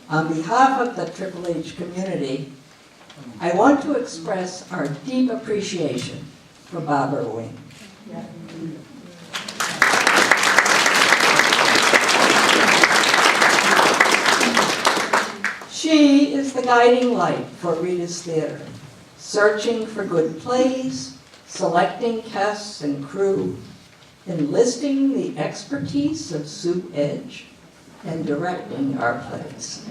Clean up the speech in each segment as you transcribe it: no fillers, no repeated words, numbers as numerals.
On behalf of the Triple H community, I want to express our deep appreciation for Bob Irwin. She is the guiding light for Rita's Theater, searching for good plays, selecting casts and crew, enlisting the expertise of Sue Edge, and directing our plays.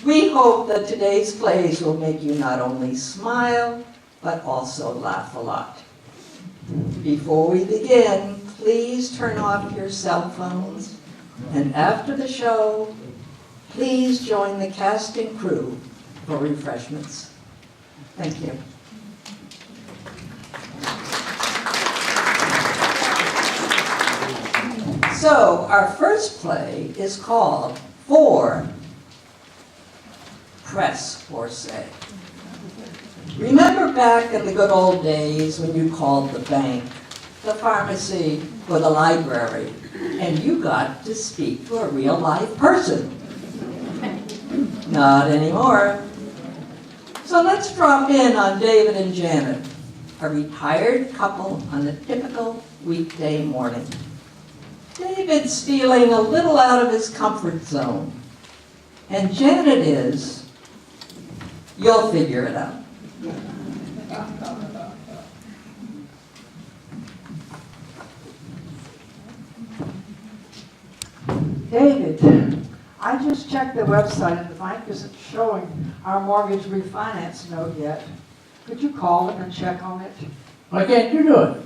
We hope that today's plays will make you not only smile, but also laugh a lot. Before we begin, please turn off your cell phones, and after the show, please join the cast and crew for refreshments. Thank you. So, our first play is called For Press for Say. Remember back in the good old days when you called the bank, the pharmacy, or the library, and you got to speak to a real live person? Not anymore. So let's drop in on David and Janet, a retired couple on a typical weekday morning. David's feeling a little out of his comfort zone, and Janet is, you'll figure it out. David, I just checked the website and the bank isn't showing our mortgage refinance note yet. Could you call them and check on it? Why can't you do it?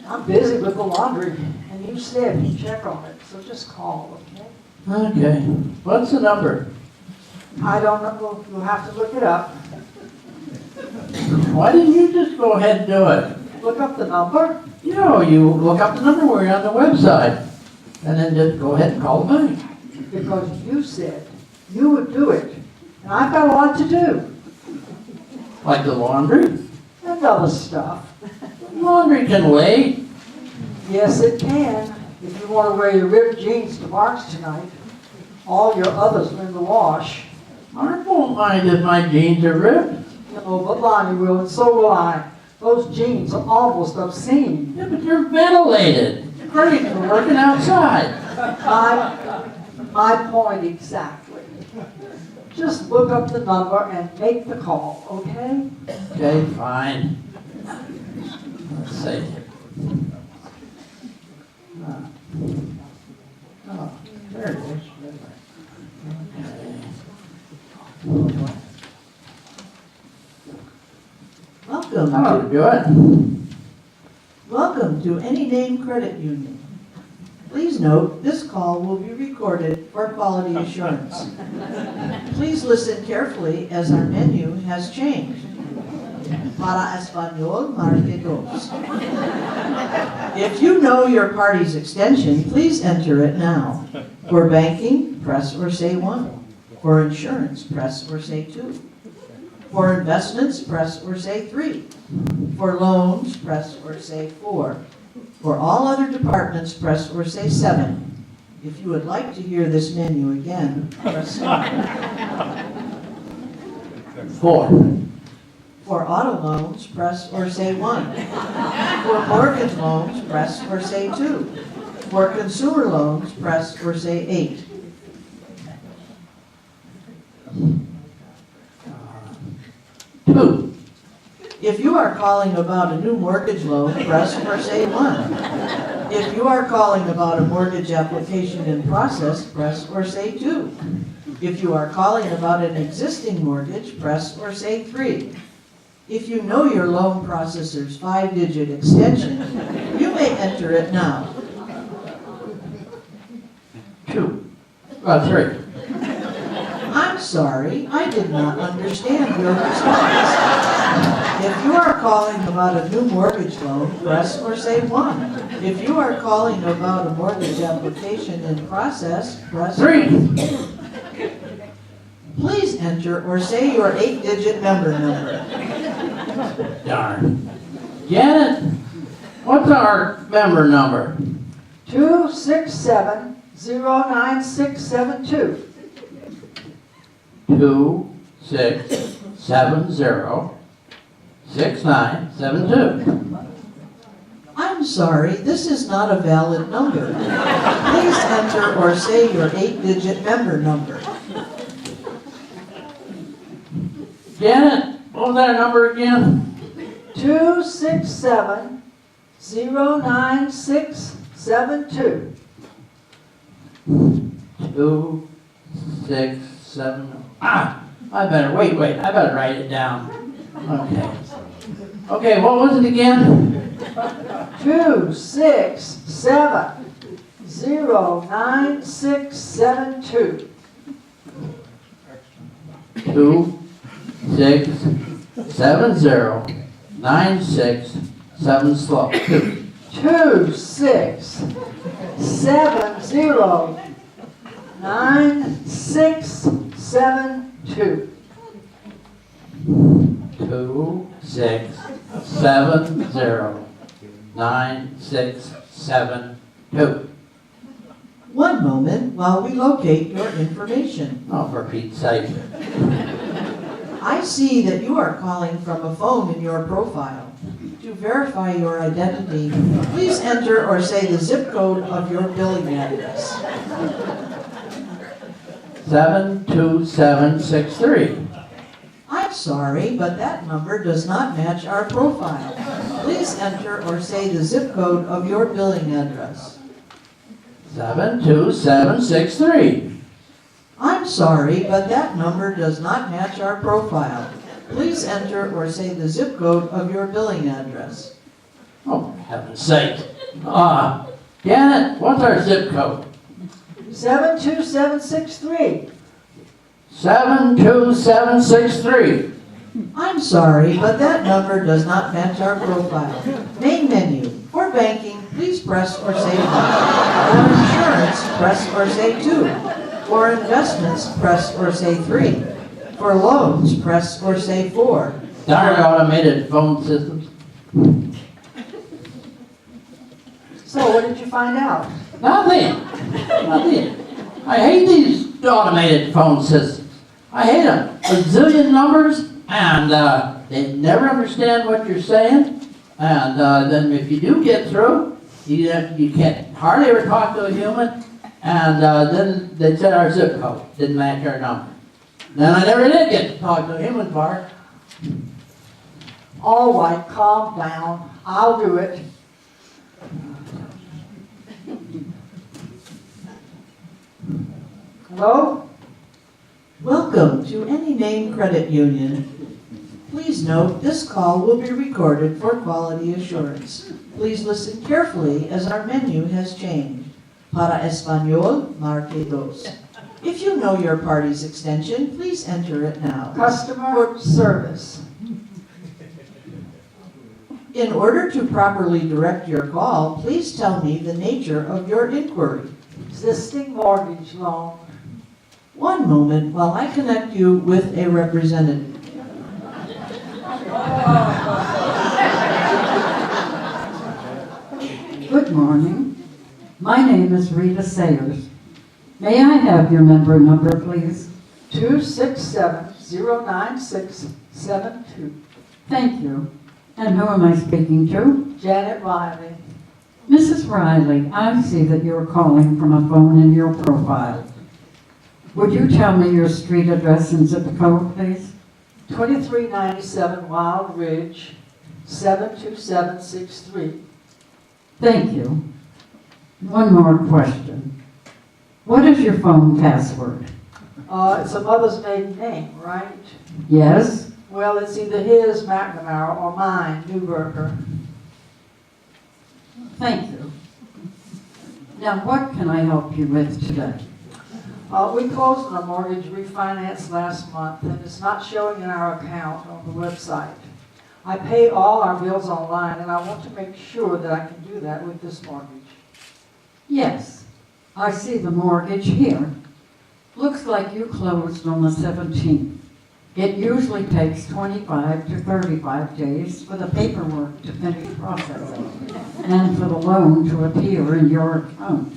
I'm busy with the laundry, and you said you check on it, so just call, okay? Okay. What's the number? I don't know, you'll have to look it up. Why didn't you just go ahead and do it? Look up the number. You know, you look up the number where you're on the website, and then just go ahead and call the bank. Because you said you would do it, and I've got a lot to do. Like the laundry? And other stuff. Laundry can wait. Yes, it can, if you want to wear your ripped jeans to Mark's tonight. All your others are in the wash. Mark won't mind if my jeans are ripped. No, but Lonnie will, and so will I. Those jeans are almost obscene. Yeah, but you're ventilated. You're great for working outside. My point exactly. Just look up the number and make the call, okay? Okay, fine. Let's see. Oh, there it is. Okay. Welcome to Any Name Credit Union. Please note, this call will be recorded for quality assurance. Please listen carefully as our menu has changed. Para Español, marque dos. If you know your party's extension, please enter it now. For banking, press or say 1. For insurance, press or say 2. For investments, press or say 3. For loans, press or say 4. For all other departments, press or say 7. If you would like to hear this menu again, press star. 4. For auto loans, press or say 1. For mortgage loans, press or say 2. For consumer loans, press or say 8. Two. If you are calling about a new mortgage loan, press or say 1. If you are calling about a mortgage application in process, press or say 2. If you are calling about an existing mortgage, press or say 3. If you know your loan processor's 5-digit extension, you may enter it now. 2. 3. I'm sorry, I did not understand your response. If you are calling about a new mortgage loan, press or say 1. If you are calling about a mortgage application in process, press 3. Please enter or say your 8-digit member number. Darn. Janet, what's our member number? 267-09672. 2670692. I'm sorry, this is not a valid number. Please enter or say your 8-digit member number. Janet, what was that number again? 267-09672. 267. I better write it down. Okay, what was it again? 267-09672. 2670967 267-09672. 2670967. One moment while we locate your information. Oh, for Pete's sake. I see that you are calling from a phone in your profile. To verify your identity, please enter or say the zip code of your billing address. 72763. I'm sorry, but that number does not match our profile. Please enter or say the zip code of your billing address. 72763. I'm sorry, but that number does not match our profile. Please enter or say the zip code of your billing address. Oh, for heaven's sake. Janet, what's our zip code? 72763. 72763. I'm sorry, but that number does not match our profile. Main menu. For banking, please press or say 1. For insurance, press or say 2. For investments, press or say 3. For loans, press or say 4. Darn automated phone systems. So what did you find out? Nothing. I hate these automated phone systems. I hate them. A zillion numbers, and they never understand what you're saying. And then if you do get through, you can't hardly ever talk to a human. And then they said our zip code didn't match our number. Then I never did get to talk to a human part. All right, calm down. I'll do it. Hello? Welcome to Any Name Credit Union. Please note this call will be recorded for quality assurance. Please listen carefully as our menu has changed. Para Español, marque dos. If you know your party's extension, please enter it now. Customer service. In order to properly direct your call, please tell me the nature of your inquiry. Existing mortgage loan. One moment while I connect you with a representative. Good morning. My name is Rita Sayers. May I have your member number, please? 267-09672. Thank you. And who am I speaking to? Janet Riley. Mrs. Riley, I see that you're calling from a phone in your profile. Would you tell me your street address and zip code, please? 2397 Wild Ridge, 72763. Thank you. One more question. What is your phone password? It's a mother's maiden name, right? Yes? Well, it's either his, McNamara, or mine, Newberger. Thank you. Now, what can I help you with today? We closed on a mortgage refinance last month, and it's not showing in our account on the website. I pay all our bills online, and I want to make sure that I can do that with this mortgage. Yes, I see the mortgage here. Looks like you closed on the 17th. It usually takes 25 to 35 days for the paperwork to finish processing and for the loan to appear in your account.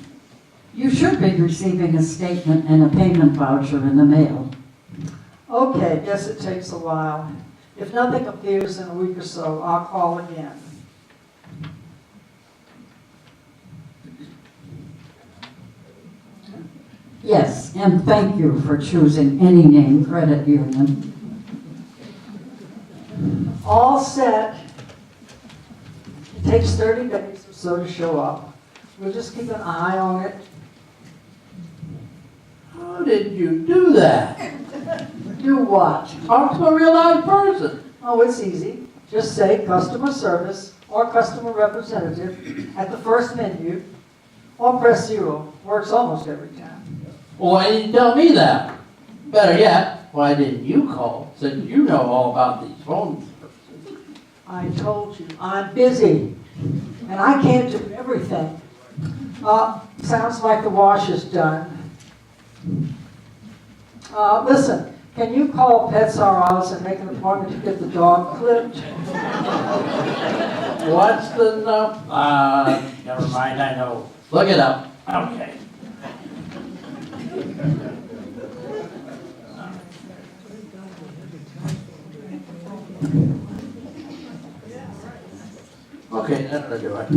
You should be receiving a statement and a payment voucher in the mail. Okay, guess it takes a while. If nothing appears in a week or so, I'll call again. Yes, and thank you for choosing Any Name Credit Union. All set. It takes 30 days or so to show up. We'll just keep an eye on it. How did you do that? Do what? Talk to a real live person. Oh, it's easy. Just say customer service or customer representative at the first menu, or press 0. Works almost every time. Well, why didn't you tell me that? Better yet, why didn't you call, since you know all about these phone services? I told you, I'm busy, and I can't do everything. Sounds like the wash is done. Listen, can you call Pets R Us and make an appointment to get the dog clipped? What's the number? Never mind, I know. Look it up. Okay. Okay, that'll do it.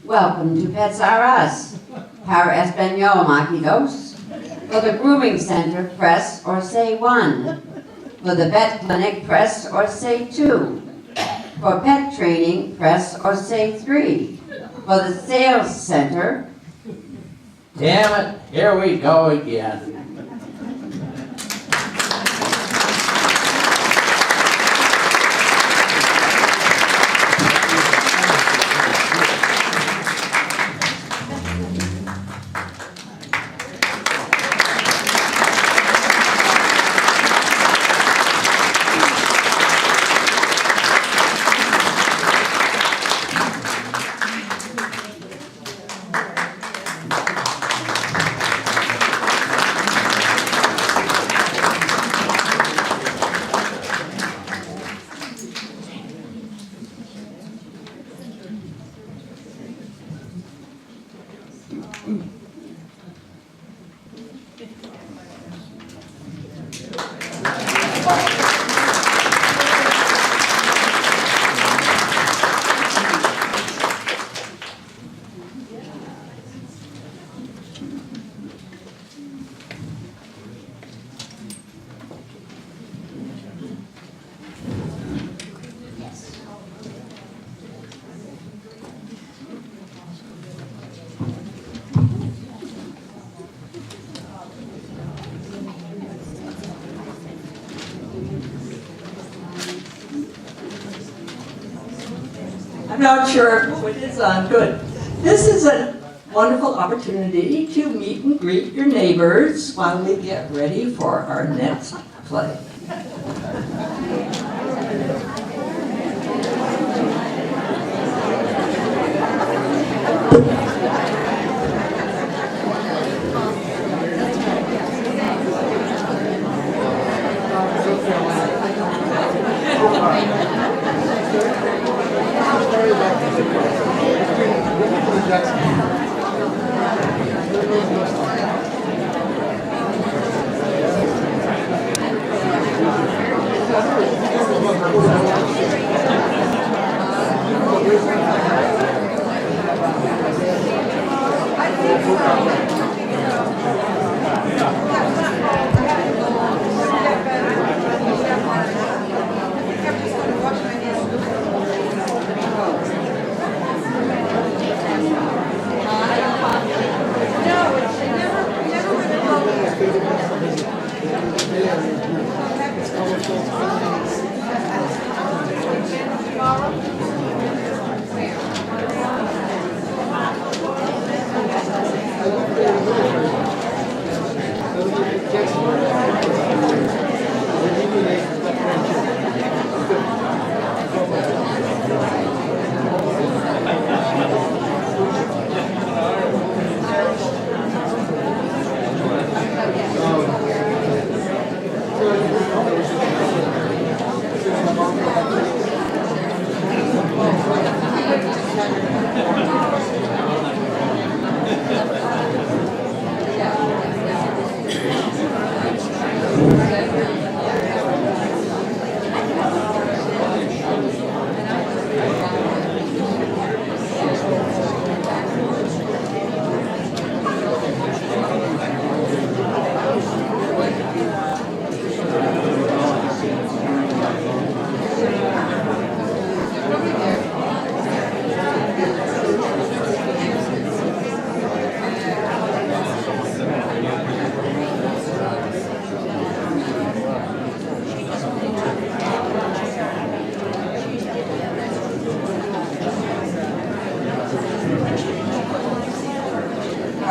Welcome to Pets R Us. Para Espanol Maquitos. For the grooming center, press or say 1. For the vet clinic, press or say 2. For pet training, press or say 3. For the sales center, Damn it, here we go again. I'm not sure who it is on. Good. This is a wonderful opportunity to meet and greet your neighbors while we get ready for our next play.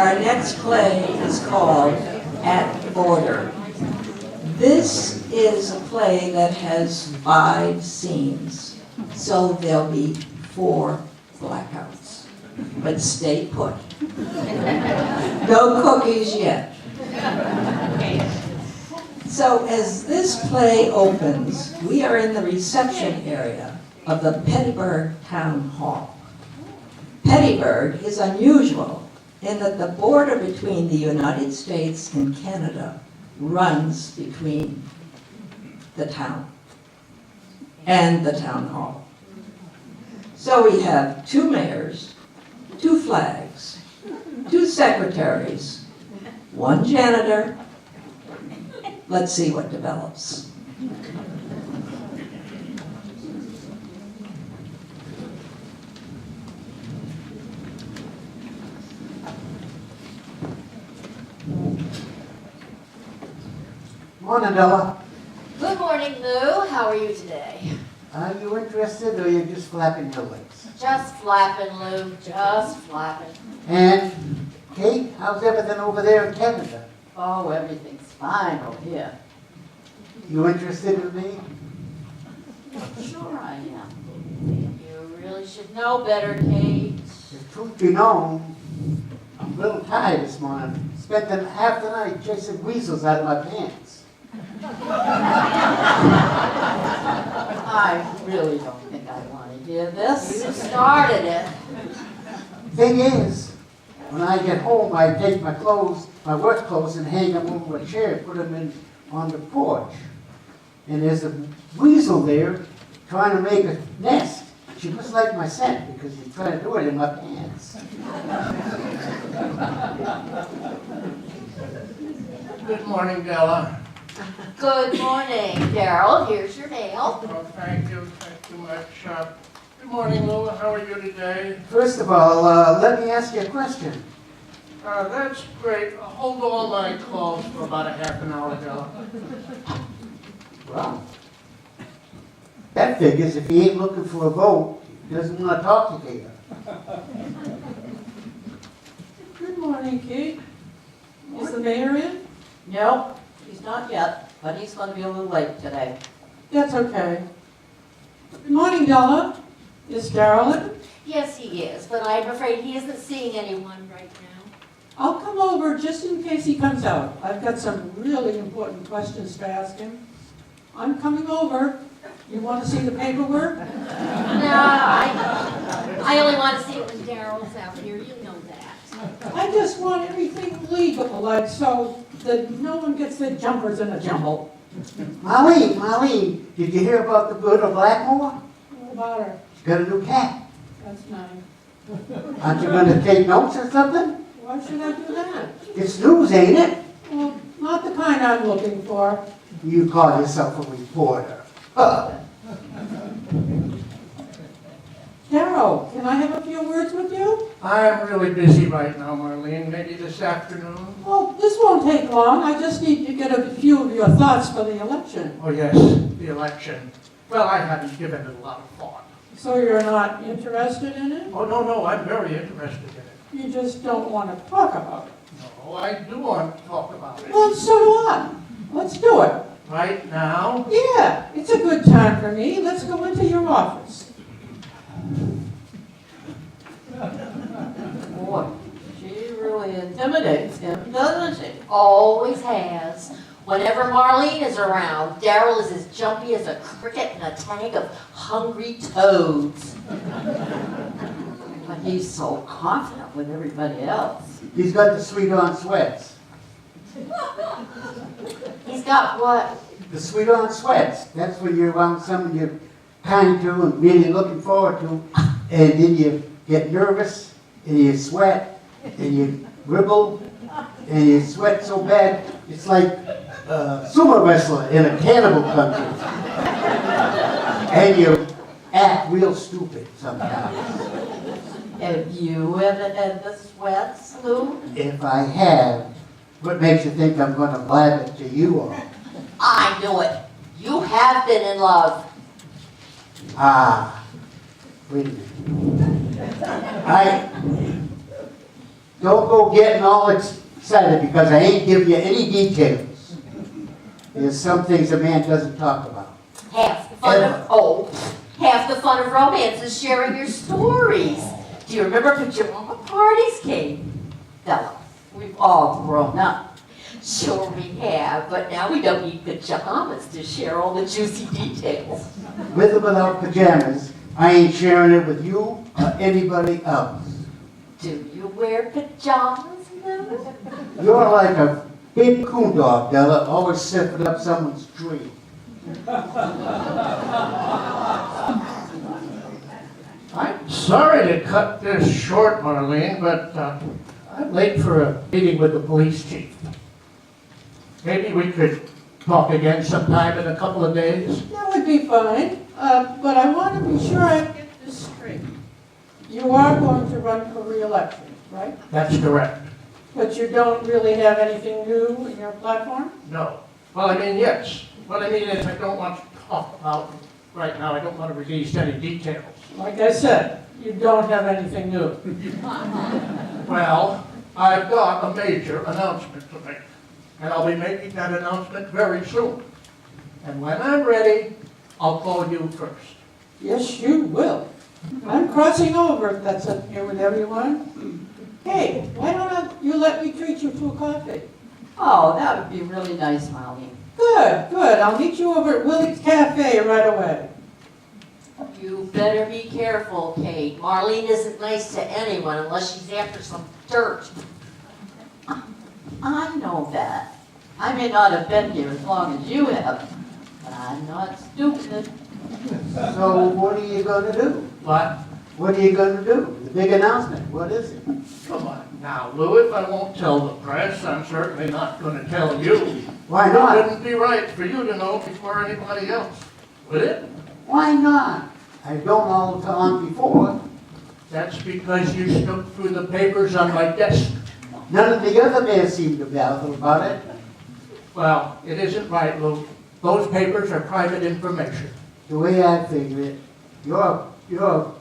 Our next play is called At the Border. This is a play that has 5 scenes, so there'll be 4 blackouts. But stay put. No cookies yet. So as this play opens, we are in the reception area of the Petersburg Town Hall. Petersburg is unusual in that the border between the United States and Canada runs between the town and the town hall. So we have 2 mayors, 2 flags, 2 secretaries, 1 janitor. Let's see what develops. Morning, Della. Good morning, Lou. How are you today? Are you interested or are you just flapping your legs? Just flapping, Lou. Just flapping. And, Kate, how's everything over there in Canada? Oh, everything's fine over here. You interested in me? Sure I am. You really should know better, Kate. The truth be known, I'm a little tired this morning. Spent half the night chasing weasels out of my pants. I really don't think I want to hear this. You started it. Thing is, when I get home, I take my clothes, my work clothes, and hang them over a chair, put them in on the porch. And there's a weasel there trying to make a nest. She must like my scent because she's trying to do it in my pants. Good morning, Della. Good morning, Daryl. Here's your mail. Oh, thank you much. Good morning, Lou. How are you today? First of all, let me ask you a question. That's great. Hold all my clothes for about a half an hour, Della. Well, that figures if he ain't looking for a vote, he doesn't want to talk to you. Good morning, Kate. Is the mayor in? No, he's not yet, but he's going to be a little late today. That's okay. Good morning, Della. Is Darrell in? Yes, he is, but I'm afraid he isn't seeing anyone right now. I'll come over just in case he comes out. I've got some really important questions to ask him. I'm coming over. You want to see the paperwork? No, I only want to see it when Daryl's out here. You know that. I just want everything legal, like so that no one gets their jumpers in a jumble. Marlene, did you hear about the bird of Blackmore? What about her? She's got a new cat. That's nice. Aren't you going to take notes or something? Why should I do that? It's news, ain't it? Well, not the kind I'm looking for. You call yourself a reporter. Huh. Darrow, can I have a few words with you? I'm really busy right now, Marlene. Maybe this afternoon? Well, this won't take long. I just need to get a few of your thoughts for the election. Oh, yes, the election. Well, I haven't given it a lot of thought. So you're not interested in it? Oh, no, I'm very interested in it. You just don't want to talk about it. No, I do want to talk about it. Well, so do I. Let's do it. Right now? Yeah, it's a good time for me. Let's go into your office. Boy, she really intimidates him, doesn't she? Always has. Whenever Marlene is around, Daryl is as jumpy as a cricket in a tank of hungry toads. But he's so confident with everybody else. He's got the sweet-on sweats. He's got what? The sweet-on sweats. That's when you're around someone you're kind to and really looking forward to, and then you get nervous, and you sweat, and you dribble, and you sweat so bad, it's like a sumo wrestler in a cannibal country. And you act real stupid sometimes. Have you ever had the sweats, Lou? If I have, what makes you think I'm going to blab it to you all? I knew it. You have been in love. Ah, wait a minute. Don't go getting all excited because I ain't giving you any details. There's some things a man doesn't talk about. Half the fun half the fun of romance is sharing your stories. Do you remember pajama parties, Kate? Bella, we've all grown up. Sure we have, but now we don't need pajamas to share all the juicy details. With or without pajamas, I ain't sharing it with you or anybody else. Do you wear pajamas, Bella? You're like a big coon dog, Della, always sniffing up someone's tree. I'm sorry to cut this short, Marlene, but I'm late for a meeting with the police chief. Maybe we could talk again sometime in a couple of days? That would be fine, but I want to be sure I get this straight. You are going to run for re-election, right? That's correct. But you don't really have anything new in your platform? No. Well, I mean, yes. What I mean is I don't want to talk about right now. I don't want to release any details. Like I said, you don't have anything new. Well, I've got a major announcement to make. And I'll be making that announcement very soon. And when I'm ready, I'll call you first. Yes, you will. I'm crossing over if that's okay with everyone. Hey, why don't you let me treat you to a coffee? Oh, that would be really nice, Molly. Good, good. I'll meet you over at Willie's Cafe right away. You better be careful, Kate. Marlene isn't nice to anyone unless she's after some dirt. I know that. I may not have been here as long as you have, but I'm not stupid. So what are you gonna do? What? What are you gonna do? The big announcement, what is it? Come on now, Lou. If I won't tell the press, I'm certainly not going to tell you. Why It not? wouldn't be right for you to know before anybody else, would it? Why not? I've known all the time before. That's because you snooped through the papers on my desk. None of the other men seem to babble about it. Well, it isn't right, Lou. Those papers are private information. The way I figure it, you're a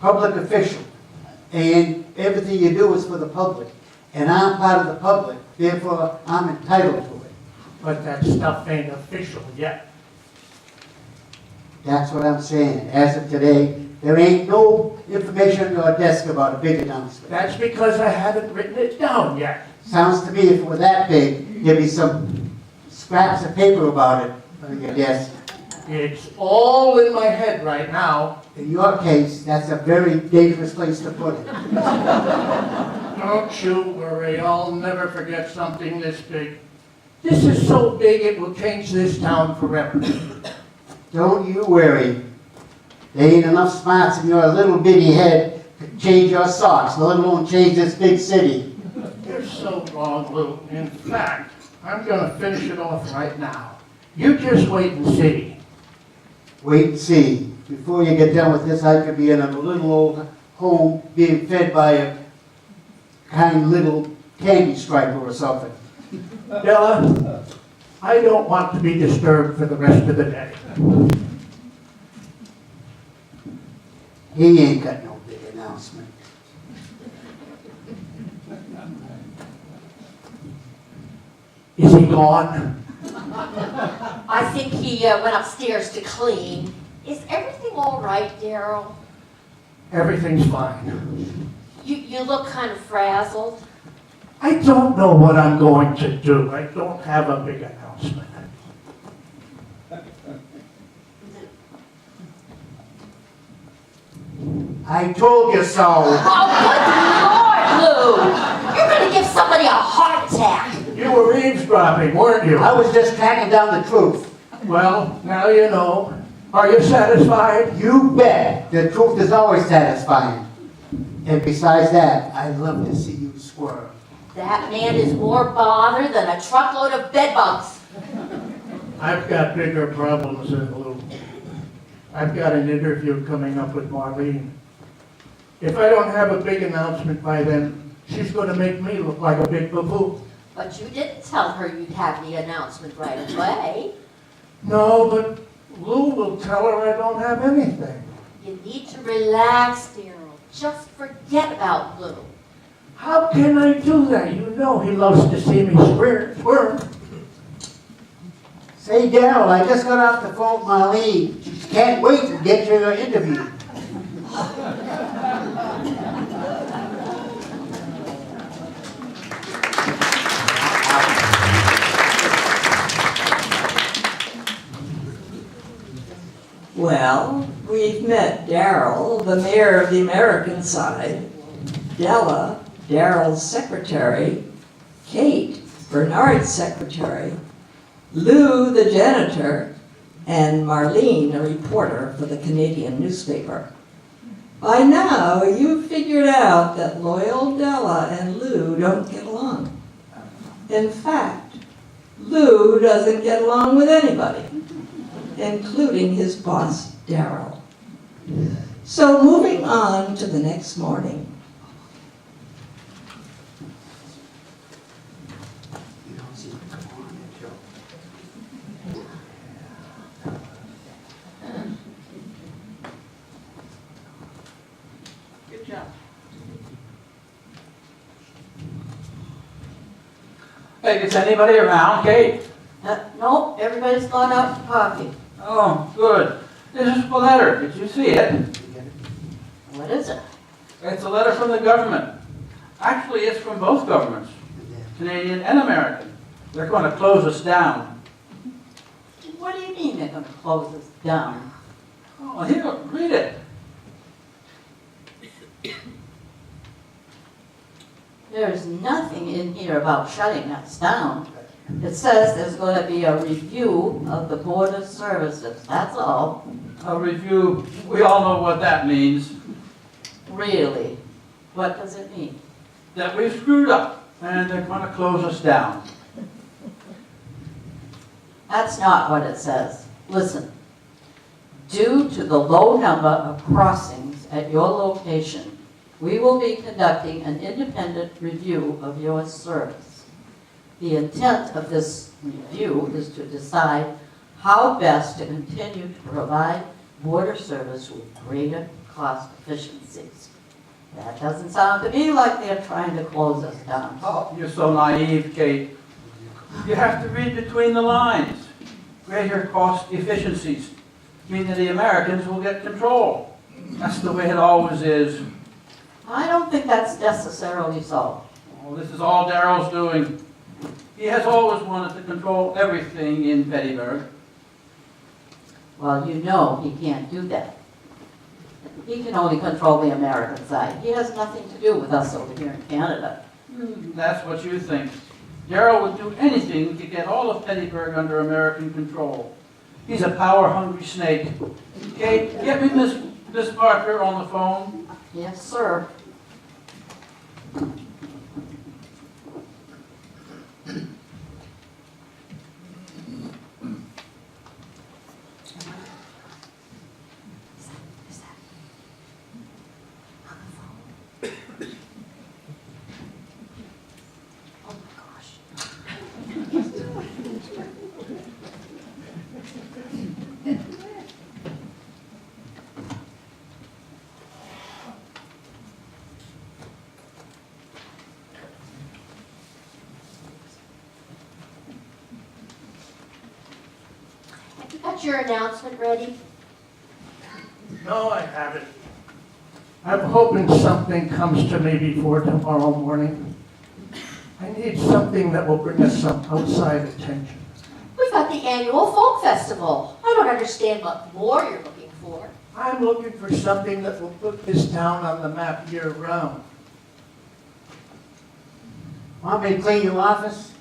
public official, and everything you do is for the public. And I'm part of the public, therefore I'm entitled to it. But that stuff ain't official yet. That's what I'm saying. As of today, there ain't no information on your desk about a big announcement. That's because I haven't written it down yet. Sounds to me if it were that big, there'd be some scraps of paper about it on your desk. It's all in my head right now. In your case, that's a very dangerous place to put it. Don't you worry, I'll never forget something this big. This is so big it will change this town forever. Don't you worry. There ain't enough smarts in your little bitty head to change your socks, let alone change this big city. You're so wrong, Lou. In fact, I'm gonna finish it off right now. You just wait and see. Wait and see. Before you get done with this, I could be in a little old home being fed by a kind little candy striper or something. Della, I don't want to be disturbed for the rest of the day. He ain't got no big announcement. Is he gone? I think he went upstairs to clean. Is everything all right, Daryl? Everything's fine. You look kind of frazzled. I don't know what I'm going to do. I don't have a big announcement. I told you so. Oh, good Lord, Lou! You're going to give somebody a heart attack. You were eavesdropping, weren't you? I was just tracking down the truth. Well, now you know. Are you satisfied? You bet. The truth is always satisfying. And besides that, I love to see you squirm. That man is more bother than a truckload of bedbugs. I've got bigger problems than Lou. I've got an interview coming up with Marlene. If I don't have a big announcement by then, she's going to make me look like a big buffoon. But you didn't tell her you'd have the announcement right away. No, but Lou will tell her I don't have anything. You need to relax, Daryl. Just forget about Lou. How can I do that? You know he loves to see me squirm. Say, Daryl, I just got off the phone with Marlene. She can't wait to get you your interview. Well, we've met Daryl, the mayor of the American side, Della, Daryl's secretary, Kate, Bernard's secretary, Lou, the janitor, and Marlene, a reporter for the Canadian newspaper. By now, you've figured out that loyal Della and Lou don't get along. In fact, Lou doesn't get along with anybody, including his boss, Daryl. So moving on to the next morning. Good job. Hey, is anybody around, Kate? Nope, everybody's gone out for coffee. Oh, good. This is a letter. Did you see it? What is it? It's a letter from the government. Actually, it's from both governments, Canadian and American. They're going to close us down. What do you mean they're gonna close us down? Oh, here, read it. There's nothing in here about shutting us down. It says there's gonna be a review of the border services, that's all. A review. We all know what that means. Really? What does it mean? That we've screwed up and they're going to close us down. That's not what it says. Listen. Due to the low number of crossings at your location, we will be conducting an independent review of your service. The intent of this review is to decide how best to continue to provide border service with greater cost efficiencies. That doesn't sound to me like they're trying to close us down. Oh, you're so naive, Kate. You have to read between the lines. Greater cost efficiencies mean that the Americans will get control. That's the way it always is. I don't think that's necessarily so. Oh, this is all Daryl's doing. He has always wanted to control everything in Pettibburg. Well, you know he can't do that. He can only control the American side. He has nothing to do with us over here in Canada. That's what you think. Daryl would do anything to get all of Pettibburg under American control. He's a power-hungry snake. Kate, get me Miss Parker on the phone. Yes, sir. Got your announcement ready? No, I haven't. I'm hoping something comes to me before tomorrow morning. I need something that will bring us some outside attention. We've got the annual folk festival. I don't understand what more you're looking for. I'm looking for something that will put this town on the map year-round. Want me to clean your office?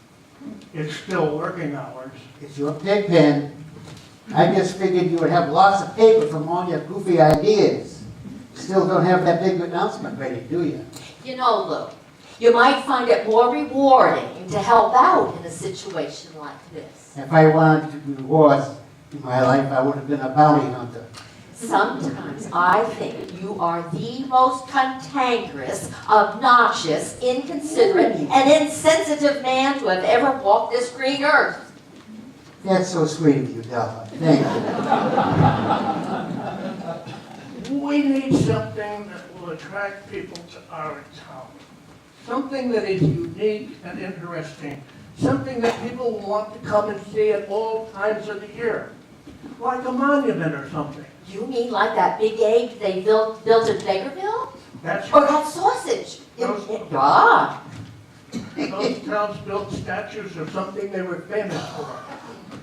It's still working hours. It's your pig pen. I just figured you would have lots of paper from all your goofy ideas. Still don't have that big announcement ready, do you? You know, Lou, you might find it more rewarding to help out in a situation like this. If I wanted to be rewards in my life, I would have been a bounty hunter. Sometimes I think you are the most cantankerous, obnoxious, inconsiderate, and insensitive man to have ever walked this green earth. That's so sweet of you, Della. Thank you. We need something that will attract people to our town. something that is unique and interesting, something that people will want to come and see at all times of the year, like a monument or something. You mean like that big egg they built in Bakerville? That's Or that sausage? Ah, those towns built statues of something they were famous for.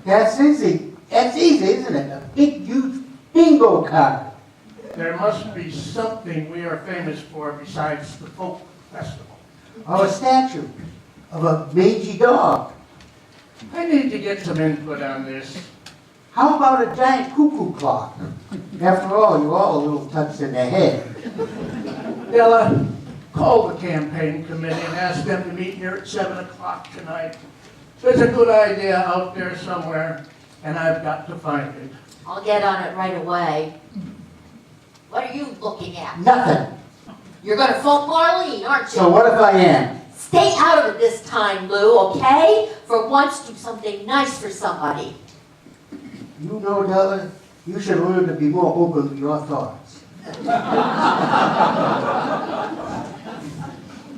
That's easy. That's easy, isn't it? A big, huge bingo card. There must be something we are famous for besides the folk festival. Or a statue of a mangy dog. I need to get some input on this. How about a giant cuckoo clock? After all, you're all a little touched in the head. Della, call the campaign committee and ask them to meet here at 7 o'clock tonight. There's a good idea out there somewhere, and I've got to find it. I'll get on it right away. What are you looking at? Nothing. You're gonna phone Marlene, aren't you? So what if I am? Stay out of it this time, Lou, okay? For once, do something nice for somebody. You know, Della, you should learn to be more open with your thoughts.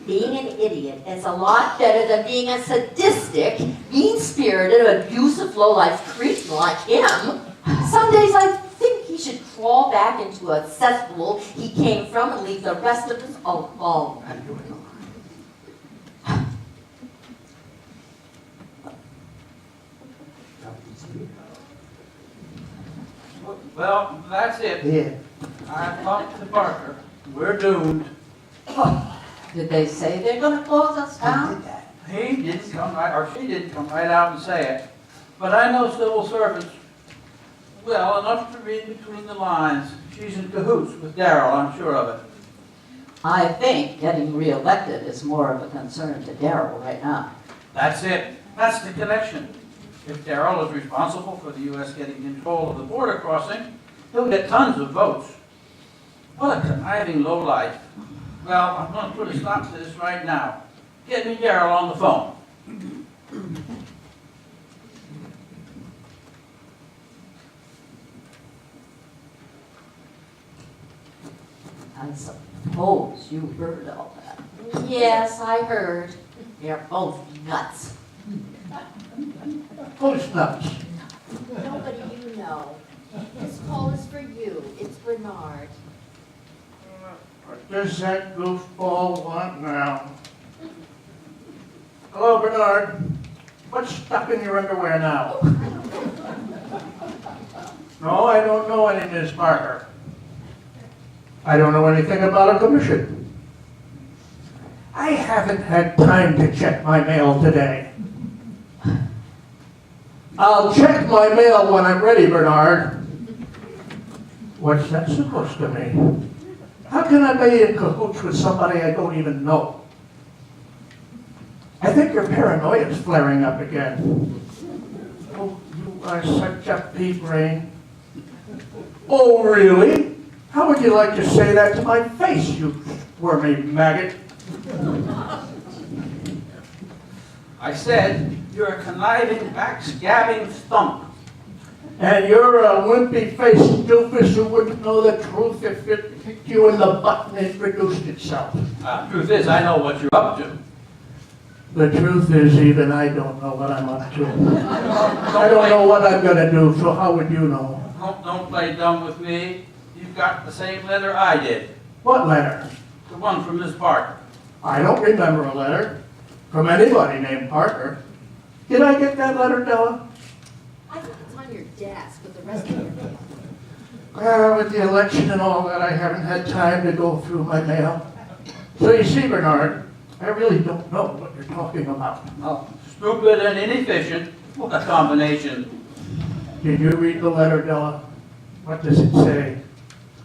Being an idiot is a lot better than being a sadistic, mean-spirited, abusive, low-life cretin like him. Some days I think he should crawl back into a cesspool he came from and leave the rest of us alone. Well, that's it. Yeah. I talked to Parker. We're doomed. Did they say they're gonna close us down? He didn't come right, or she didn't come right out and say it. But I know civil servants well enough to read between the lines. She's in cahoots with Darrell, I'm sure of it. I think getting reelected is more of a concern to Darrell right now. That's it. That's the connection. If Darrell is responsible for the U.S. getting control of the border crossing, he'll get tons of votes. What a conniving lowlife. Well, I'm going to put a stop to this right now. Get me Darrell on the phone. I suppose you heard all that. Yes, I heard. They're both nuts. Who's nuts? Nobody you know. This call is for you. It's Bernard. What does that goofball want now? Hello, Bernard. What's stuck in your underwear now? No, I don't know any Miss Parker. I don't know anything about a commission. I haven't had time to check my mail today. I'll check my mail when I'm ready, Bernard. What's that supposed to mean? How can I be in cahoots with somebody I don't even know? I think your paranoia is flaring up again. Oh, you are such a pea-brain. Oh, really? How would you like to say that to my face, you squirmy maggot? I said, you're a conniving, backstabbing thump. And you're a wimpy-faced doofus who wouldn't know the truth if it hit you in the butt and introduced itself. Truth is, I know what you're up to. The truth is, even I don't know what I'm up to. I don't know what I'm gonna do, so how would you know? Don't play dumb with me. You've got the same letter I did. What letter? The one from Miss Parker. I don't remember a letter from anybody named Parker. Did I get that letter, Della? I think it's on your desk with the rest of your mail. Well, with the election and all that, I haven't had time to go through my mail. So you see, Bernard, I really don't know what you're talking about. Oh, stupid and inefficient. What a combination. Did you read the letter, Della? What does it say?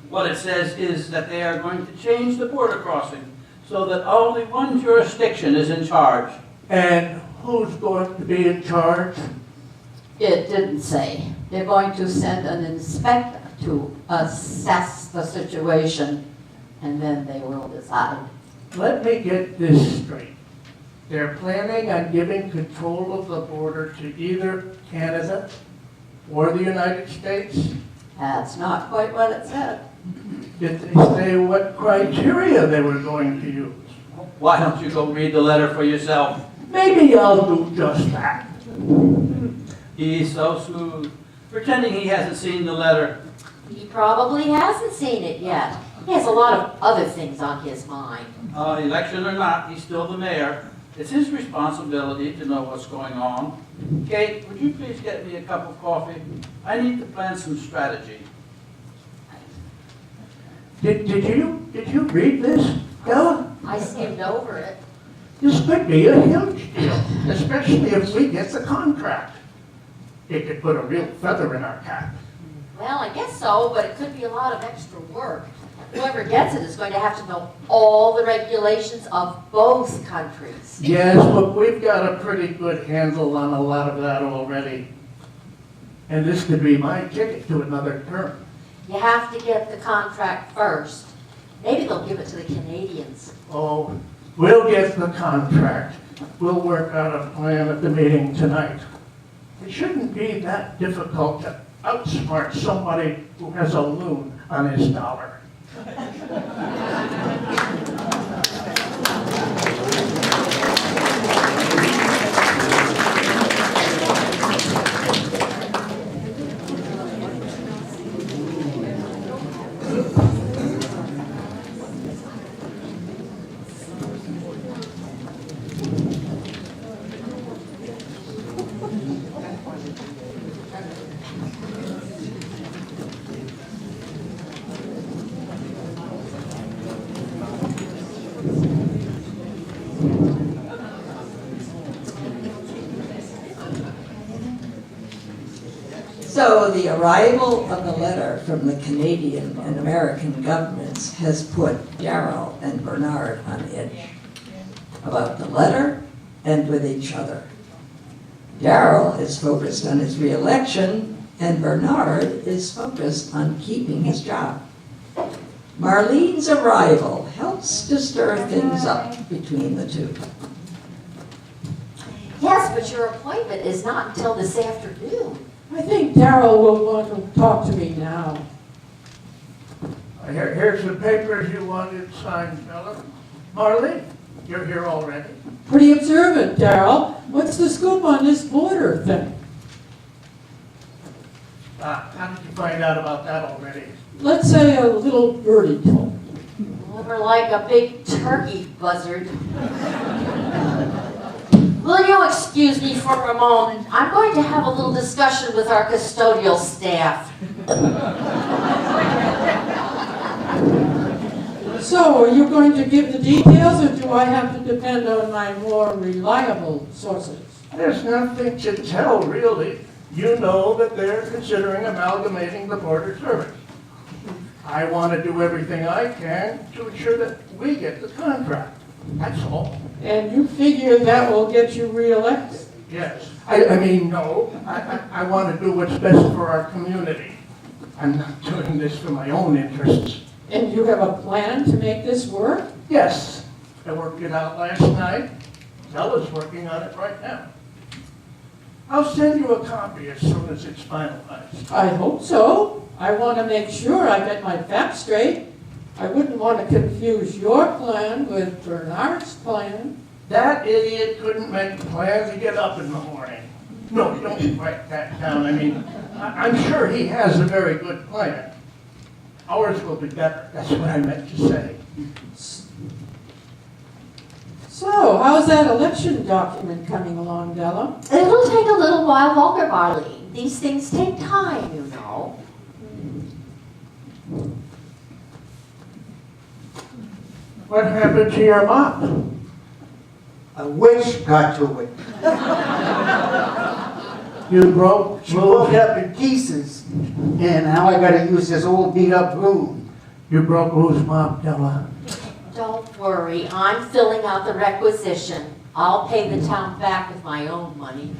What it says is that they are going to change the border crossing so that only one jurisdiction is in charge. And who's going to be in charge? It didn't say. They're going to send an inspector to assess the situation, and then they will decide. Let me get this straight. They're planning on giving control of the border to either Canada or the United States? That's not quite what it said. Did they say what criteria they were going to use? Why don't you go read the letter for yourself? Maybe I'll do just that. He's so smooth, pretending he hasn't seen the letter. He probably hasn't seen it yet. He has a lot of other things on his mind. Election or not, he's still the mayor. It's his responsibility to know what's going on. Kate, would you please get me a cup of coffee? I need to plan some strategy. Did you read this, Ella? I skimmed over it. This could be a huge deal, especially if we get the contract. It could put a real feather in our cap. Well, I guess so, but it could be a lot of extra work. Whoever gets it is going to have to know all the regulations of both countries. Yes, but we've got a pretty good handle on a lot of that already. And this could be my ticket to another term. You have to get the contract first. Maybe they'll give it to the Canadians. Oh, we'll get the contract. We'll work out a plan at the meeting tonight. It shouldn't be that difficult to outsmart somebody who has a loon on his dollar. So the arrival of the letter from the Canadian and American governments has put Darrell and Bernard on edge about the letter and with each other. Darrell is focused on his reelection, and Bernard is focused on keeping his job. Marlene's arrival helps to stir things up between the two. Yes, but your appointment is not until this afternoon. I think Darrell will want to talk to me now. Here's the papers you wanted signed, Bella. Marlene, you're here already. Pretty observant, Darrell. What's the scoop on this border thing? How did you find out about that already? Let's say a little birdie told me. More like a big turkey buzzard. Will you excuse me for a moment? I'm going to have a little discussion with our custodial staff. So, are you going to give the details, or do I have to depend on my more reliable sources? There's nothing to tell, really. You know that they're considering amalgamating the border service. I want to do everything I can to ensure that we get the contract. That's all. And you figure that will get you reelected? Yes. I mean, no. I want to do what's best for our community. I'm not doing this for my own interests. And you have a plan to make this work? Yes. I worked it out last night. Bella's working on it right now. I'll send you a copy as soon as it's finalized. I hope so. I want to make sure I get my facts straight. I wouldn't want to confuse your plan with Bernard's plan. That idiot couldn't make plans to get up in the morning. No, don't write that down. I mean, I'm sure he has a very good plan. Ours will be better. That's what I meant to say. So, how's that election document coming along, Della? It'll take a little while longer, Marlene. These things take time, you know. What happened to your mop? A witch got to it. You broke She broke it up in pieces, and now I gotta use this old beat-up broom. You broke whose mop, Della? Don't worry, I'm filling out the requisition. I'll pay the town back with my own money.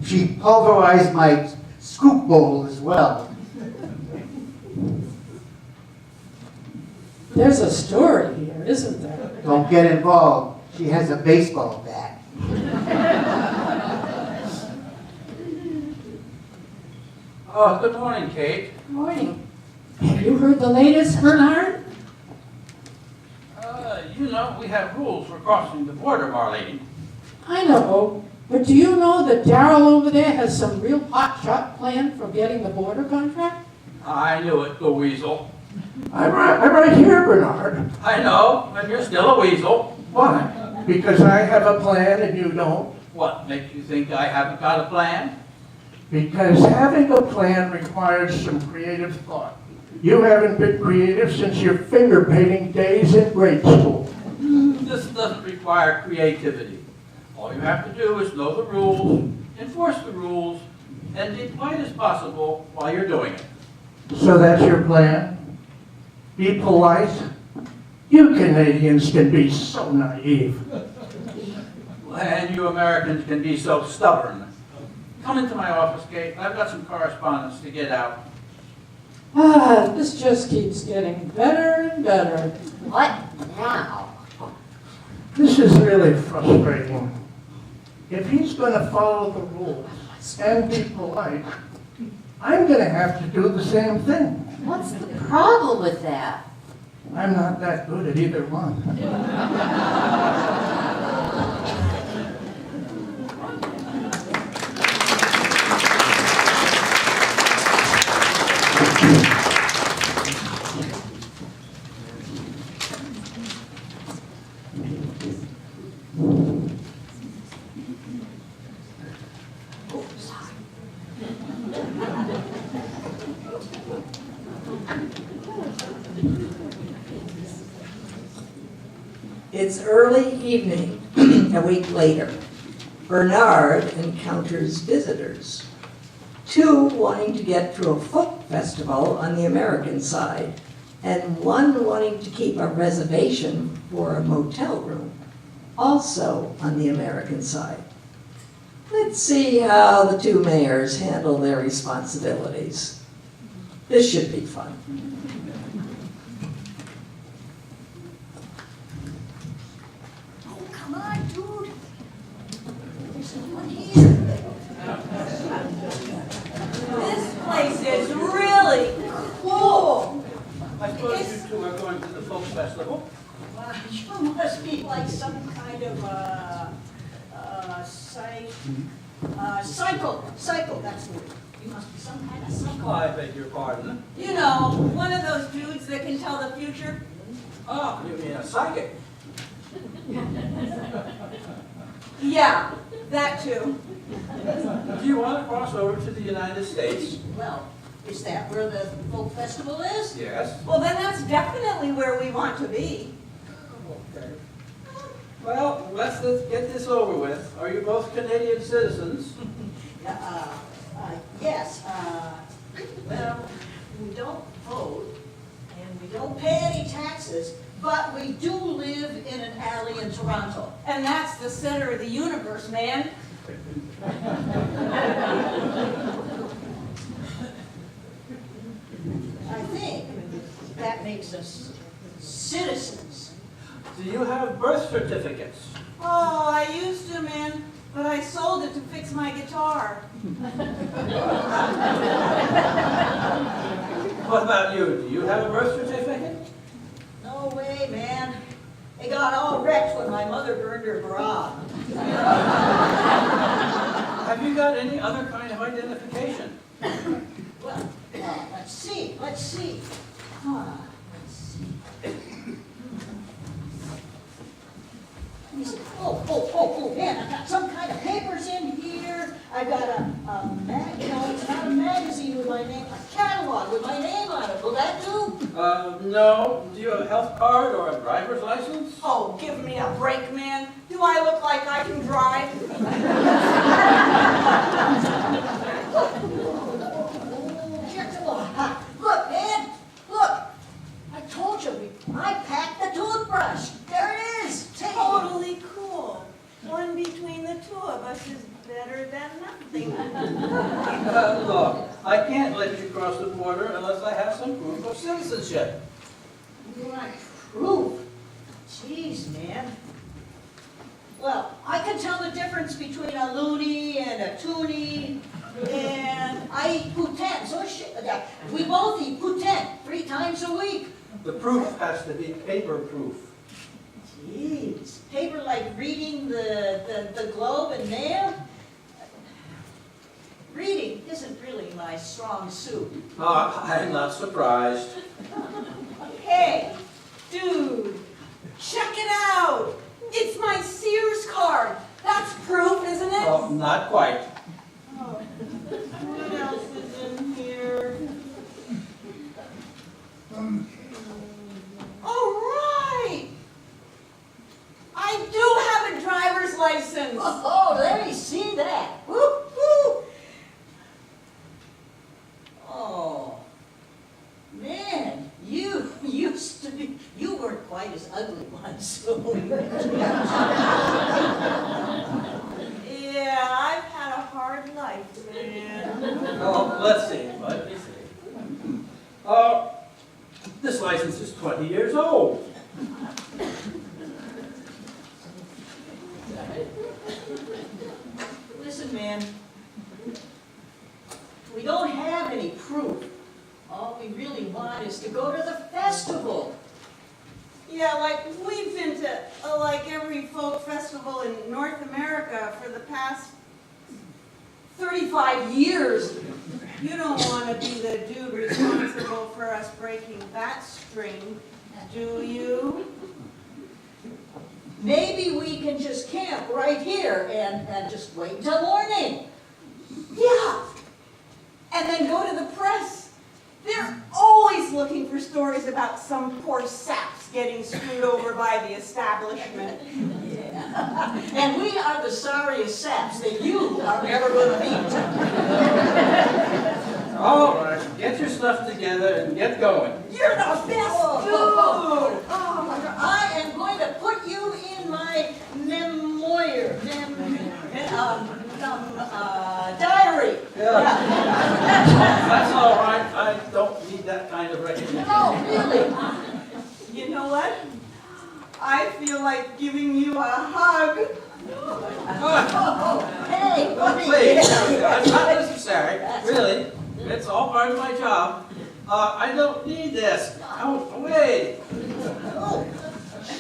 She pulverized my scoop bowl as well. There's a story here, isn't there? Don't get involved. She has a baseball bat. Oh, good morning, Kate. Morning. Have you heard the latest, Bernard? you know, we have rules for crossing the border, Marlene. I know, but do you know that Darrell over there has some real hot shot plan for getting the border contract? I knew it, the weasel. I'm right here, Bernard. I know, and you're still a weasel. Why? Because I have a plan and you don't? What makes you think I haven't got a plan? Because having a plan requires some creative thought. You haven't been creative since your finger painting days in grade school. This doesn't require creativity. All you have to do is know the rules, enforce the rules, and be polite as possible while you're doing it. So that's your plan? Be polite? You Canadians can be so naive. And you Americans can be so stubborn. Come into my office, Kate. I've got some correspondence to get out. This just keeps getting better and better. What now? This is really frustrating. If he's going to follow the rules and be polite, I'm going to have to do the same thing. What's the problem with that? I'm not that good at either one. It's early evening, a week later. Bernard encounters visitors. Two wanting to get to a folk festival on the American side, and one wanting to keep a reservation for a motel room, also on the American side. Let's see how the two mayors handle their responsibilities. This should be fun. Come on, dude. There's someone here. This place is really cool. I suppose you two are going to the folk festival? You must be like some kind of cycle, that's the word. You must be some kind of cycle. Oh, I beg your pardon. You know, one of those dudes that can tell the future. Oh, you mean a psychic? Yeah, that too. Do you want to cross over to the United States? Well, is that where the folk festival is? Yes. Well, then that's definitely where we want to be. Okay. Well, let's get this over with. Are you both Canadian citizens? Yes. Well, we don't vote, and we don't pay any taxes, but we do live in an alley in Toronto. And that's the center of the universe, man. I think that makes us citizens. Do you have birth certificates? Oh, I used to, man, but I sold it to fix my guitar. What about you? Do you have a birth certificate? No way, man. It got all wrecked when my mother burned her bra. Have you got any other kind of identification? Well, let's see. Let's see. Oh, man, I've got some kind of papers in here. I've got it's not a magazine with my name, a catalog with my name on it. Will that do? No. Do you have a health card or a driver's license? Oh, give me a break, man. Do I look like I can drive? Look, man, look. I told you, I packed the toothbrush. There it is. Totally cool. One between the two of us is better than nothing. Look, I can't let you cross the border unless I have some proof of citizenship. You want proof? Jeez, man. Well, I can tell the difference between a loony and a toonie, and I eat poutine. So we both eat poutine 3 times a week. The proof has to be paper proof. Jeez, paper like reading the Globe and Mail? Reading isn't really my strong suit. Oh, I'm not surprised. Hey, dude, check it out. It's my Sears card. That's proof, isn't it? Well, not quite. Oh, what else is in here? Oh, right. I do have a driver's license. Oh, let me see that. Whoop, whoop. Oh, man, you used to be, you weren't quite as ugly once, so. Yeah, I've had a hard life, man. Oh, let's see. Let me see. Oh, this license is 20 years old. Listen, man, we don't have any proof. All we really want is to go to the festival. Yeah, like we've been to like every folk festival in North America for the past 35 years. You don't want to be the dude responsible for us breaking that string, do you? Maybe we can just camp right here and just wait until morning. Yeah. And then go to the press. They're always looking for stories about some poor saps getting screwed over by the establishment. Yeah. And we are the sorriest saps that you are ever going to meet. All right, get your stuff together and get going. You're the best dude! Oh, I am going to put you in my memoir, diary. That's all right. I don't need that kind of recognition. No, really. You know what? I feel like giving you a hug. Hey, buddy. Please, that's not necessary. Really, it's all part of my job. I don't need this. Out, away. Oh,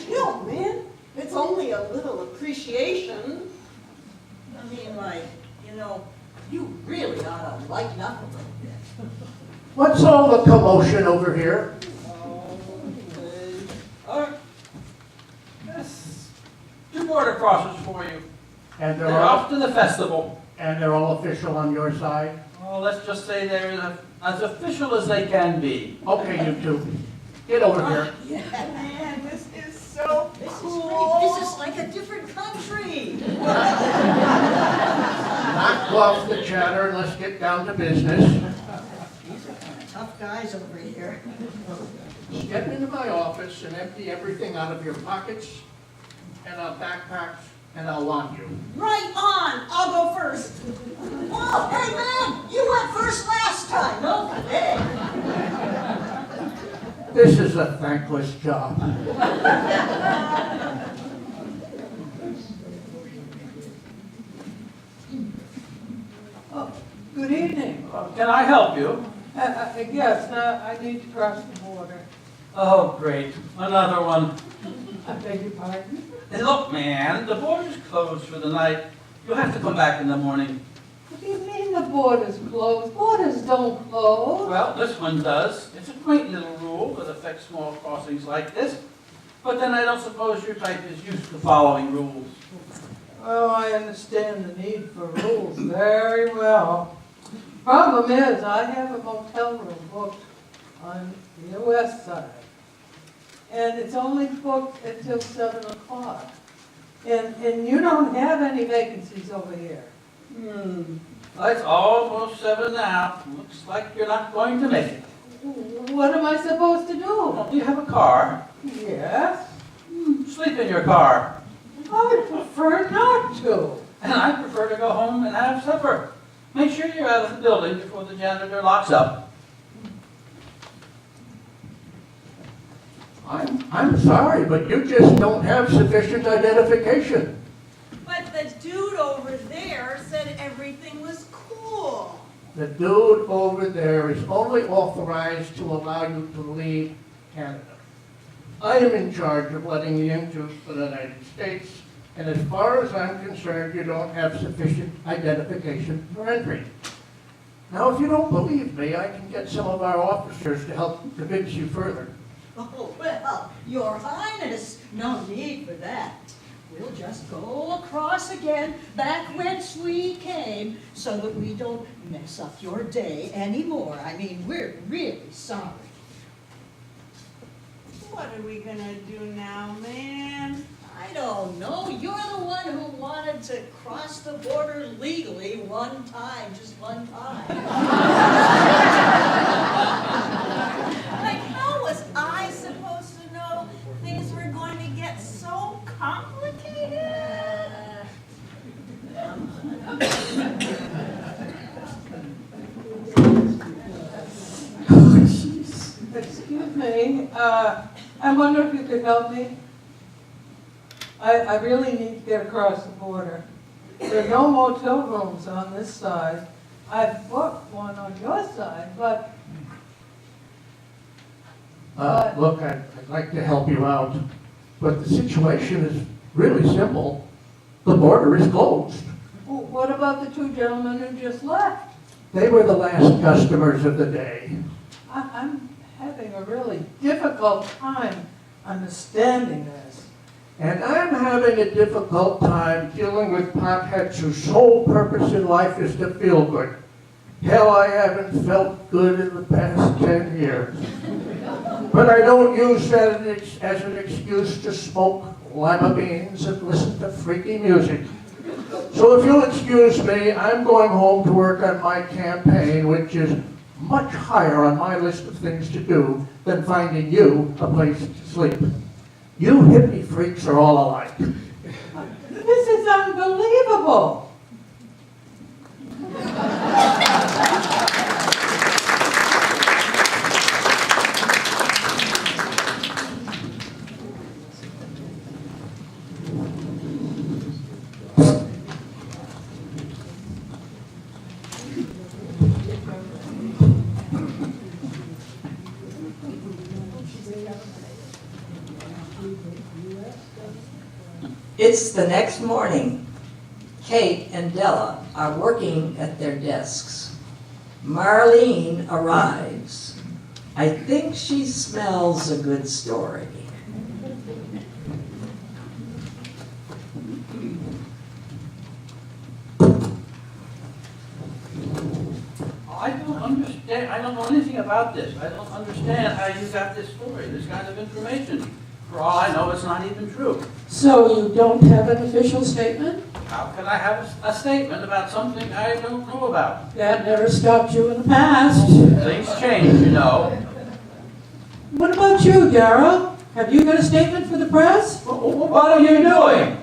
chill, man. It's only a little appreciation. I mean, like, you really ought to lighten up a little bit. What's all the commotion over here? Yes. 2 border crossers for you. And They're off to the festival. and they're all official on your side? Well, let's just say they're as official as they can be. Okay, you two, get over here. Yeah, man, this is so cool. This is like a different country. Knock off the chatter and let's get down to business. These are tough guys over here. Step into my office and empty everything out of your pockets and our backpacks, and I'll lock you. Right on. I'll go first. Whoa, hey man, you went first last time. No way. This is a thankless job. Oh, good evening. Can I help you? Yes, I need to cross the border. Oh, great. Another one. I beg your pardon? Hey, look, man, the border's closed for the night. You'll have to come back in the morning. What do you mean the border's closed? Borders don't close. Well, this one does. It's a quaint little rule that affects small crossings like this. But then I don't suppose your type is used to following rules. Oh, I understand the need for rules very well. Problem is, I have a motel room booked on the west side. And it's only booked until 7 o'clock. And you don't have any vacancies over here. It's almost 7 now. Looks like you're not going to make it. What am I supposed to do? Well, do you have a car? Yes, Sleep in your car. I prefer not to. And I prefer to go home and have supper. Make sure you're out of the building before the janitor locks up. I'm sorry, but you just don't have sufficient identification. But the dude over there said everything was cool. The dude over there is only authorized to allow you to leave Canada. I am in charge of letting you into the United States, and as far as I'm concerned, you don't have sufficient identification for entry. Now, if you don't believe me, I can get some of our officers to help convince you further. Oh, well, Your Highness, no need for that. We'll just go across again, back whence we came, so that we don't mess up your day anymore. I mean, we're really sorry. What are we gonna do now, man? I don't know. You're the one who wanted to cross the border legally one time, just one time. Like, how was I supposed to know things were going to get so complicated? Excuse me, I wonder if you could help me? I really need to get across the border. There are no motel rooms on this side. I've booked one on your side, but Look, I'd like to help you out, but the situation is really simple. The border is closed. what about the two gentlemen who just left? They were the last customers of the day. I'm having a really difficult time understanding this. And I'm having a difficult time dealing with potheads whose sole purpose in life is to feel good. Hell, I haven't felt good in the past 10 years. But I don't use that as an excuse to smoke lima beans and listen to freaky music. So if you'll excuse me, I'm going home to work on my campaign, which is much higher on my list of things to do than finding you a place to sleep. You hippie freaks are all alike. This is unbelievable. It's the next morning. Kate and Della are working at their desks. Marlene arrives. I think she smells a good story. I don't understand, I don't know anything about this. I don't understand how you got this story, this kind of information. For all I know, it's not even true. So you don't have an official statement? How can I have a statement about something I don't know about? That never stopped you in the past. Things change, you know. What about you, Darrell? Have you got a statement for the press? What are you doing?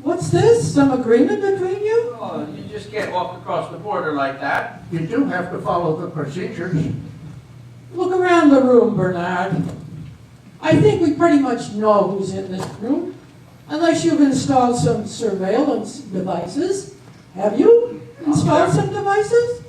What's this? Some agreement between you? Oh, you just can't walk across the border like that. You do have to follow the procedures. Look around the room, Bernard. I think we pretty much know who's in this room, unless you've installed some surveillance devices. Have you installed some devices?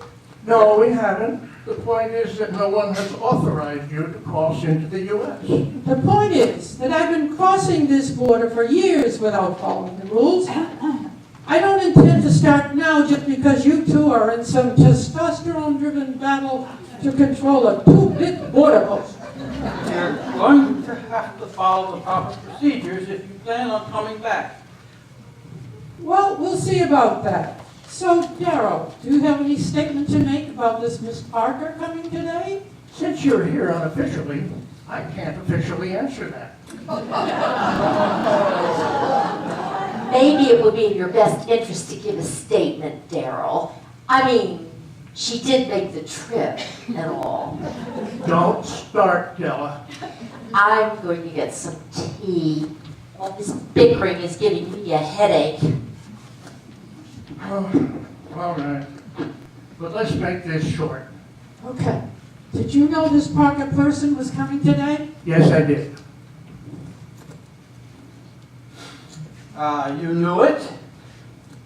No, we haven't. The point is that no one has authorized you to cross into the U.S. The point is that I've been crossing this border for years without following the rules. I don't intend to start now just because you two are in some testosterone-driven battle to control a two-bit border post. You're going to have to follow the proper procedures if you plan on coming back. Well, we'll see about that. So, Darrow, do you have any statement to make about this Miss Parker coming today? Since you're here unofficially, I can't officially answer that. Maybe it would be in your best interest to give a statement, Daryl. I mean, she did make the trip and all. Don't start, Della. I'm going to get some tea. All this bickering is giving me a headache. Oh, all right. But let's make this short. Okay. Did you know this Parker person was coming today? Yes, I did. You knew it?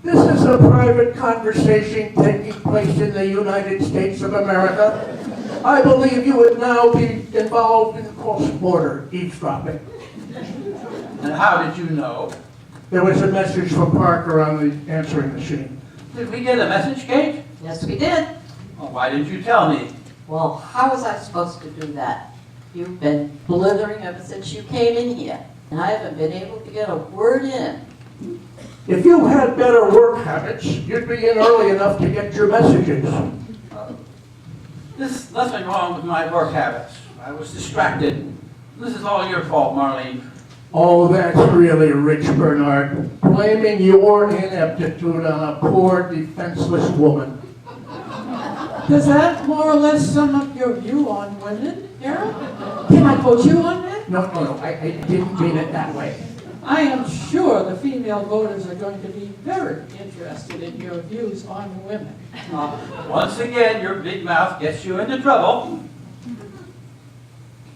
This is a private conversation taking place in the United States of America. I believe you would now be involved in cross-border eavesdropping. And how did you know? There was a message from Parker on the answering machine. Did we get a message, Kate? Yes, we did. Well, why didn't you tell me? Well, how was I supposed to do that? You've been blithering ever since you came in here, and I haven't been able to get a word in. If you had better work habits, you'd be in early enough to get your messages. There's nothing wrong with my work habits. I was distracted. This is all your fault, Marlene. Oh, that's really rich, Bernard. Blaming your ineptitude on a poor, defenseless woman. Does that more or less sum up your view on women, Daryl? Can I quote you on that? No, I didn't mean it that way. I am sure the female voters are going to be very interested in your views on women. Once again, your big mouth gets you into trouble.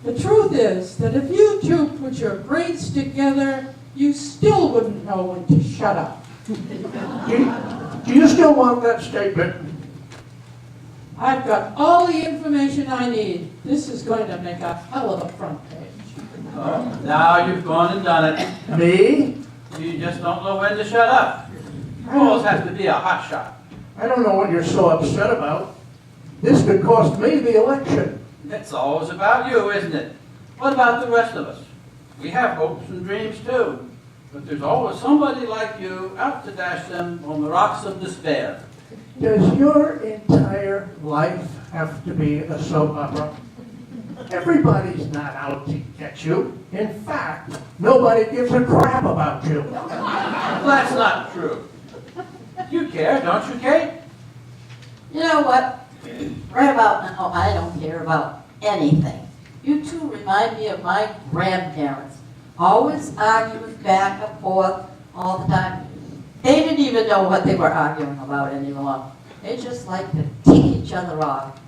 The truth is that if you two put your brains together, you still wouldn't know when to shut up. Do you still want that statement? I've got all the information I need. This is going to make a hell of a front page. Oh, now you've gone and done it. Me? You just don't know when to shut up. You always have to be a hot shot. I don't know what you're so upset about. This could cost me the election. It's always about you, isn't it? What about the rest of us? We have hopes and dreams too. But there's always somebody like you out to dash them on the rocks of despair. Does your entire life have to be a soap opera? Everybody's not out to get you. In fact, nobody gives a crap about you. That's not true. You care, don't you, Kate? You know what? Right about now, I don't care about anything. You two remind me of my grandparents. Always arguing back and forth all the time. They didn't even know what they were arguing about anymore. They just like to tick each other off.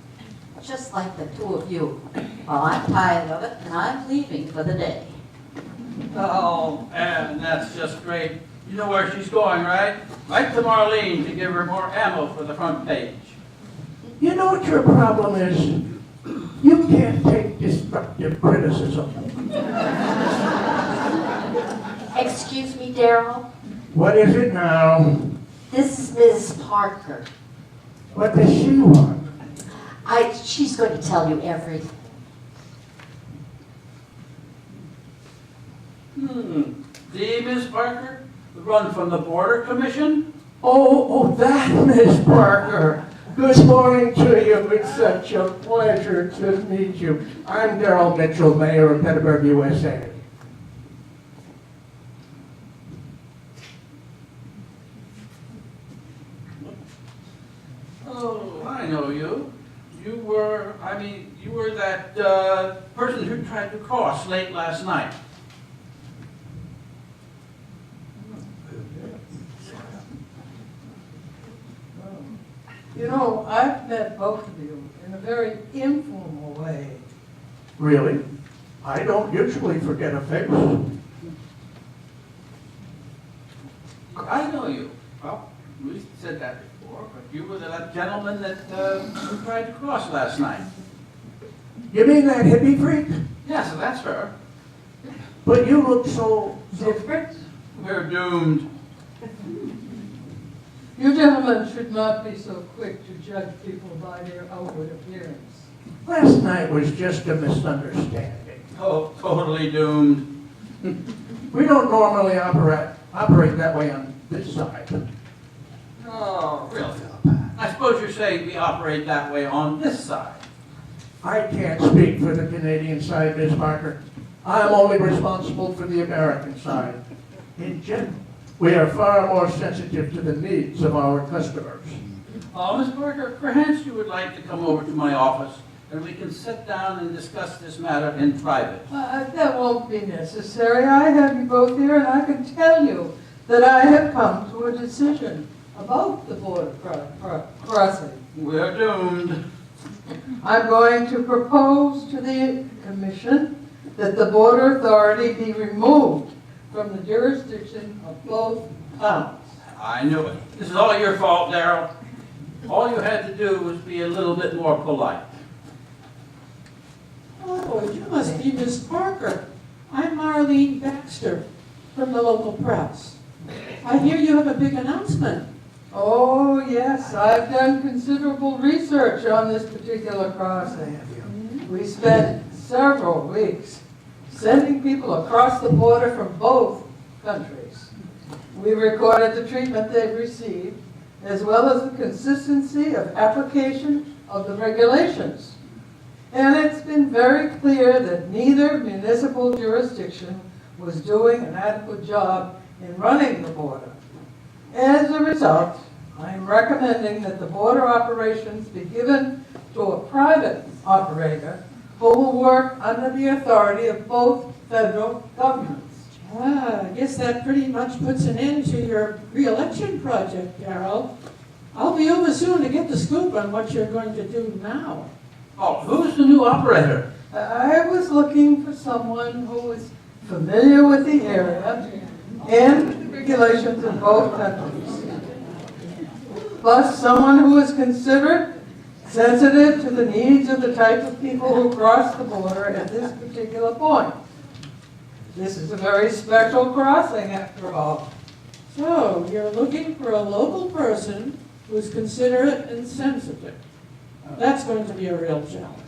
Just like the two of you. Well, I'm tired of it, and I'm leaving for the day. Oh, and that's just great. You know where she's going, right? Right to Marlene to give her more ammo for the front page. You know what your problem is? You can't take destructive criticism. Excuse me, Daryl. What is it now? This is Ms. Parker. What does she want? She's going to tell you everything. The Miss Parker? The run from the Border Commission? Oh, that Miss Parker. Good morning to you. It's such a pleasure to meet you. I'm Darrell Mitchell, Mayor of Petersburg, USA. Oh, I know you. You were that person who tried to cross late last night. You know, I've met both of you in a very informal way. Really? I don't usually forget a face. I know you. Well, we said that before, but you were that gentleman that who tried to cross last night. You mean that hippie freak? Yes, that's her. But you look so different. We're doomed. You gentlemen should not be so quick to judge people by their outward appearance. Last night was just a misunderstanding. Oh, totally doomed. We don't normally operate that way on this side. Oh, really? I suppose you're saying we operate that way on this side. I can't speak for the Canadian side, Ms. Parker. I'm only responsible for the American side. In general, we are far more sensitive to the needs of our customers. Oh, Miss Parker, perhaps you would like to come over to my office and we can sit down and discuss this matter in private. That won't be necessary. I have you both here, and I can tell you that I have come to a decision about the border crossing. We're doomed. I'm going to propose to the commission that the border authority be removed from the jurisdiction of both towns. I knew it. This is all your fault, Darrell. All you had to do was be a little bit more polite. Oh, you must be Miss Parker. I'm Marlene Baxter from the local press. I hear you have a big announcement. Oh, yes, I've done considerable research on this particular crossing. We spent several weeks sending people across the border from both countries. We recorded the treatment they've received, as well as the consistency of application of the regulations. And it's been very clear that neither municipal jurisdiction was doing an adequate job in running the border. As a result, I'm recommending that the border operations be given to a private operator who will work under the authority of both federal governments. Ah, I guess that pretty much puts an end to your re-election project, Carol. I'll be over soon to get the scoop on what you're going to do now. Oh, who's the new operator? I was looking for someone who is familiar with the area and the regulations of both countries. Plus, someone who is considerate, sensitive to the needs of the type of people who cross the border at this particular point. This is a very special crossing, after all. So, you're looking for a local person who's considerate and sensitive. That's going to be a real challenge.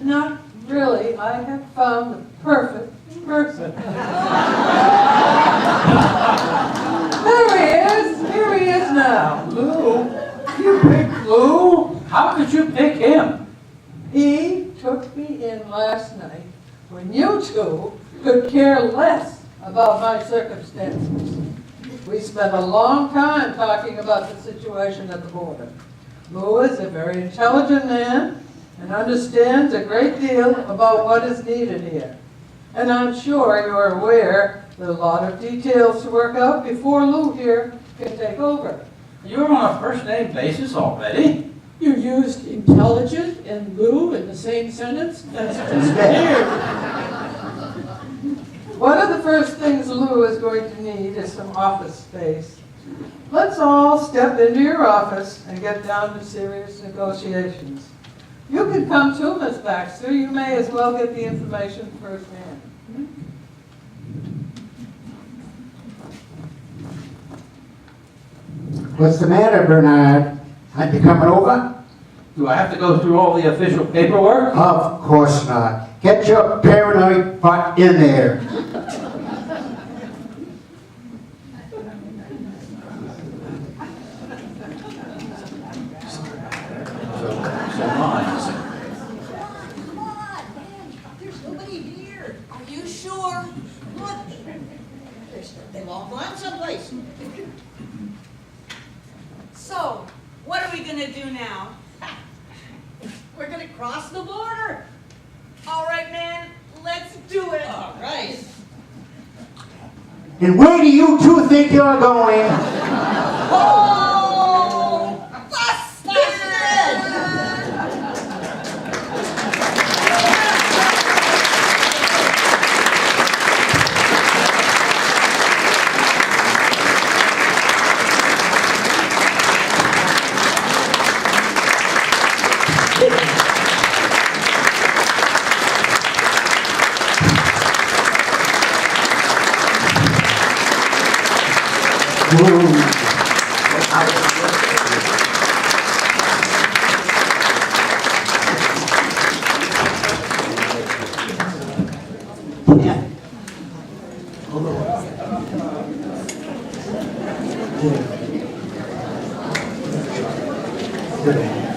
Not really. I have found the perfect person. There he is. Here he is now. Lou? You picked Lou? How could you pick him? He took me in last night when you two could care less about my circumstances. We spent a long time talking about the situation at the border. Lou is a very intelligent man and understands a great deal about what is needed here. And I'm sure you're aware there are a lot of details to work out before Lou here can take over. You're on a first-name basis already. You used intelligent and Lou in the same sentence? That's just weird. One of the first things Lou is going to need is some office space. Let's all step into your office and get down to serious negotiations. You can come too, Miss Baxter. You may as well get the information firsthand. What's the matter, Bernard? Aren't you coming over? Do I have to go through all the official paperwork? Of course not. Get your paranoid butt in there. Come on, man, there's nobody here. Are you sure? Look, they've all gone someplace. So, what are we gonna do now? We're gonna cross the border. All right, man, let's do it. All right. And where do you two think you're going? Oh, busted! Good.